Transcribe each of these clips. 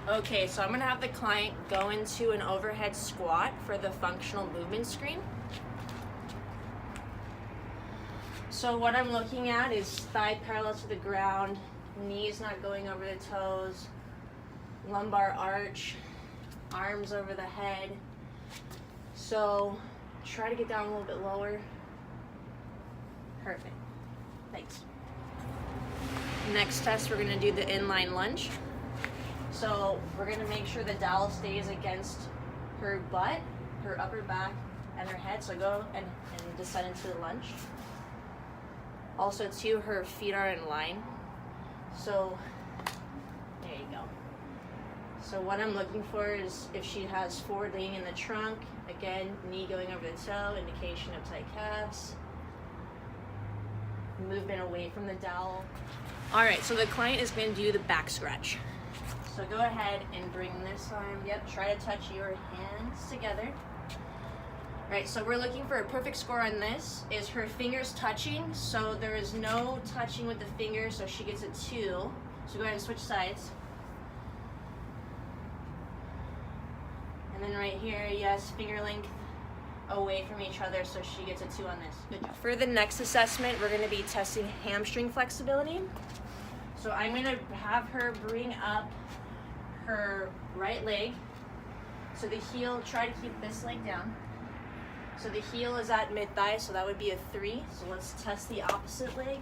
Okay, so I'm gonna have the client go into an overhead squat for the functional movement screen. So what I'm looking at is thigh parallel to the ground, knees not going over the toes, lumbar arch, arms over the head. So try to get down a little bit lower. Perfect. Thanks. Next test, we're gonna do the inline lunge. So we're gonna make sure the dowel stays against her butt, her upper back, and her head. So go and descend into the lunge. Also too, her feet are in line. So there you go. So what I'm looking for is if she has forward leaning in the trunk, again, knee going over the toe, indication of tight calves. Movement away from the dowel. All right, so the client is going to do the back scratch. So go ahead and bring this arm, try to touch your hands together. All right, so we're looking for a perfect score on this. Is her fingers touching? So there is no touching with the fingers, so she gets a 2. So go ahead and switch sides. And then right here, yes, finger length away from each other, so she gets a 2 on this. Good job. For the next assessment, we're gonna be testing hamstring flexibility. So I'm gonna have her bring up her right leg. So the heel, try to keep this leg down. So the heel is at mid-thigh, so that would be a 3. So let's test the opposite leg.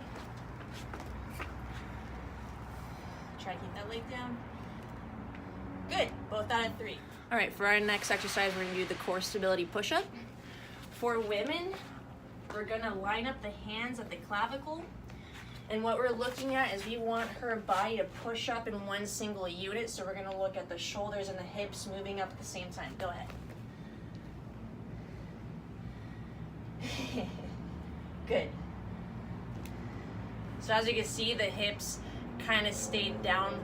Try to keep that leg down. Good, both out of 3. All right, for our next exercise, we're gonna do the core stability push-up. For women, we're gonna line up the hands at the clavicle. And what we're looking at is we want her body to push up in one single unit. So we're gonna look at the shoulders and the hips moving up at the same time. Go ahead. Good. So as you can see, the hips kind of stayed down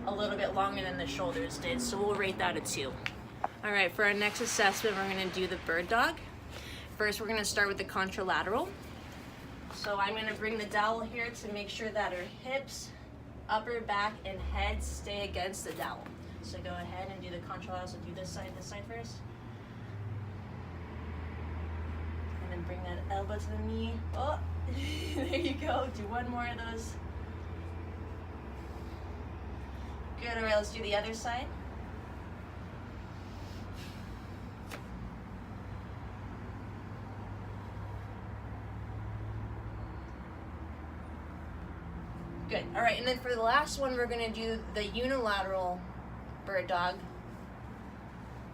a little bit longer than the shoulders did. So we'll rate that a 2. All right, for our next assessment, we're gonna do the bird dog. First, we're gonna start with the contralateral. So I'm gonna bring the dowel here to make sure that her hips, upper back, and head stay against the dowel. So go ahead and do the contralateral. So do this side first. And then bring that elbow to the knee. Oh, there you go. Do one more of those. Good, all right, let's do the other side. Good, all right, and then for the last one, we're gonna do the unilateral bird dog.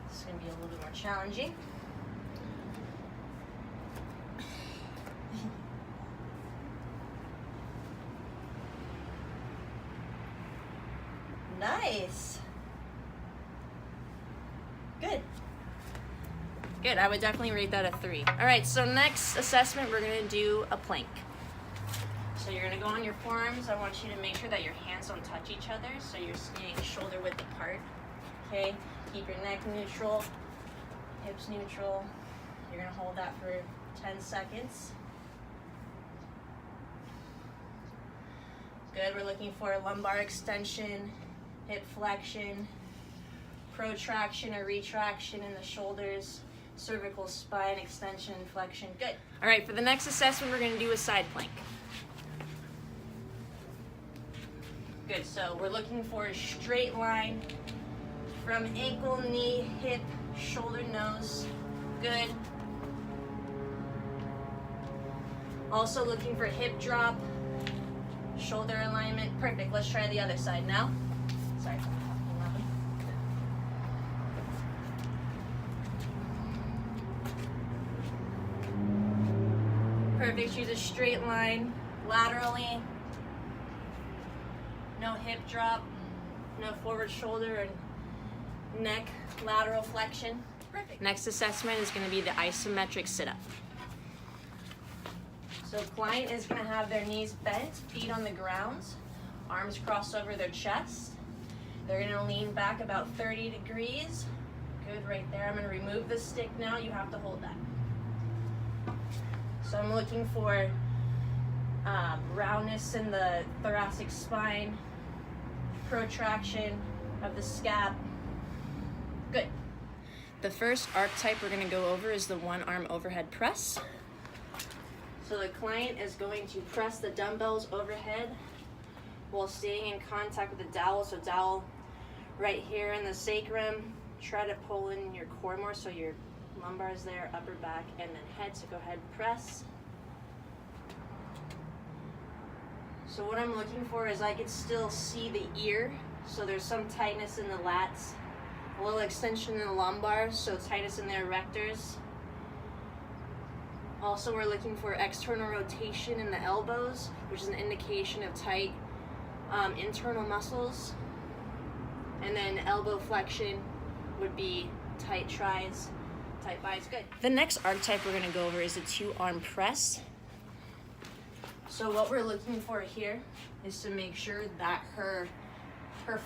This is gonna be a little bit more challenging. Nice. Good. Good, I would definitely rate that a 3. All right, so next assessment, we're gonna do a plank. So you're gonna go on your forearms. I want you to make sure that your hands don't touch each other, so you're staying shoulder width apart. Okay, keep your neck neutral, hips neutral. You're gonna hold that for 10 seconds. Good, we're looking for a lumbar extension, hip flexion, protraction or retraction in the shoulders, cervical spine extension, flexion. Good. All right, for the next assessment, we're gonna do a side plank. Good, so we're looking for a straight line from ankle, knee, hip, shoulder, nose. Good. Also looking for hip drop, shoulder alignment. Perfect, let's try the other side now. Sorry. Perfect, choose a straight line, laterally. No hip drop, no forward shoulder and neck lateral flexion. Perfect. Next assessment is going to be the isometric sit up. So client is going to have their knees bent, feet on the ground, arms crossed over their chest. They're going to lean back about 30 degrees. Good, right there. I'm going to remove the stick now. You have to hold that. So I'm looking for roundness in the thoracic spine, protraction, of the scap. Good. The first archetype we're going to go over is the one arm overhead press. So the client is going to press the dumbbells overhead while staying in contact with the dowel. So dowel right here in the sacrum. Try to pull in your core more so your lumbar is there, upper back, and then head. So go ahead, press. So what I'm looking for is I can still see the ear. So there's some tightness in the lats, a little extension in the lumbar, so tightness in the erectors. Also, we're looking for external rotation in the elbows, which is an indication of tight internal muscles. And then elbow flexion would be tight tris, tight bis. Good. The next archetype we're going to go over is a two-arm press. So what we're looking for here is to make sure that her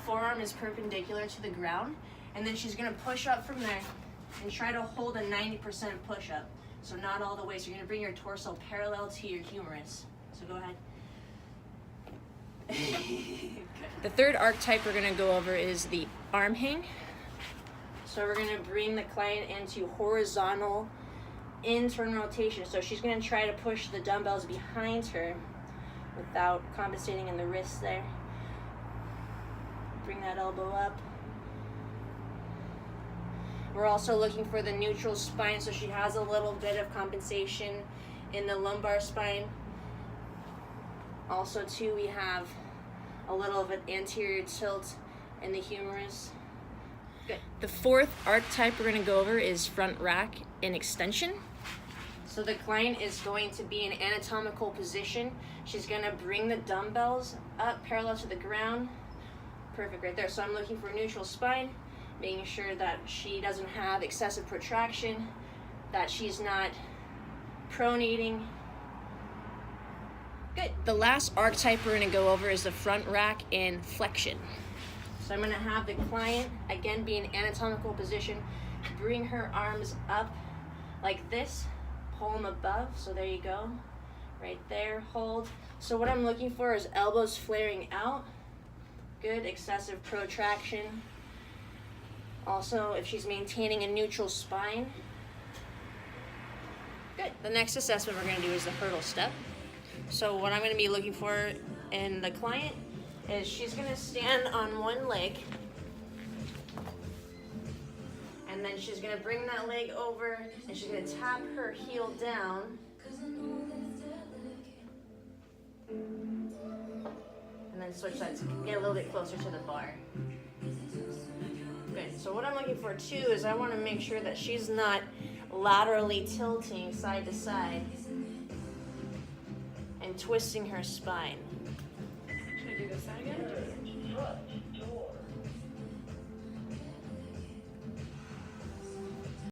forearm is perpendicular to the ground, and then she's going to push up from there and try to hold a 90% push-up. So not all the way. So you're going to bring your torso parallel to your humerus. So go ahead. The third archetype we're going to go over is the arm hang. So we're going to bring the client into horizontal internal rotation. So she's going to try to push the dumbbells behind her without compensating in the wrist there. Bring that elbow up. We're also looking for the neutral spine, so she has a little bit of compensation in the lumbar spine. Also too, we have a little of an anterior tilt in the humerus. Good. The fourth archetype we're going to go over is front rack in extension. So the client is going to be in anatomical position. She's going to bring the dumbbells up parallel to the ground. Perfect right there. So I'm looking for neutral spine, making sure that she doesn't have excessive protraction, that she's not pronating. Good. The last archetype we're going to go over is the front rack in flexion. So I'm going to have the client, again, be in anatomical position, bring her arms up like this, pull them above, so there you go, right there, hold. So what I'm looking for is elbows flaring out, good, excessive protraction. Also, if she's maintaining a neutral spine. Good. The next assessment we're going to do is the hurdle step. So what I'm going to be looking for in the client is she's going to stand on one leg, and then she's going to bring that leg over, and she's going to tap her heel down. And then switch that to get a little bit closer to the bar. Good. So what I'm looking for too is I want to make sure that she's not laterally tilting side to side and twisting her spine. Should I do this side again?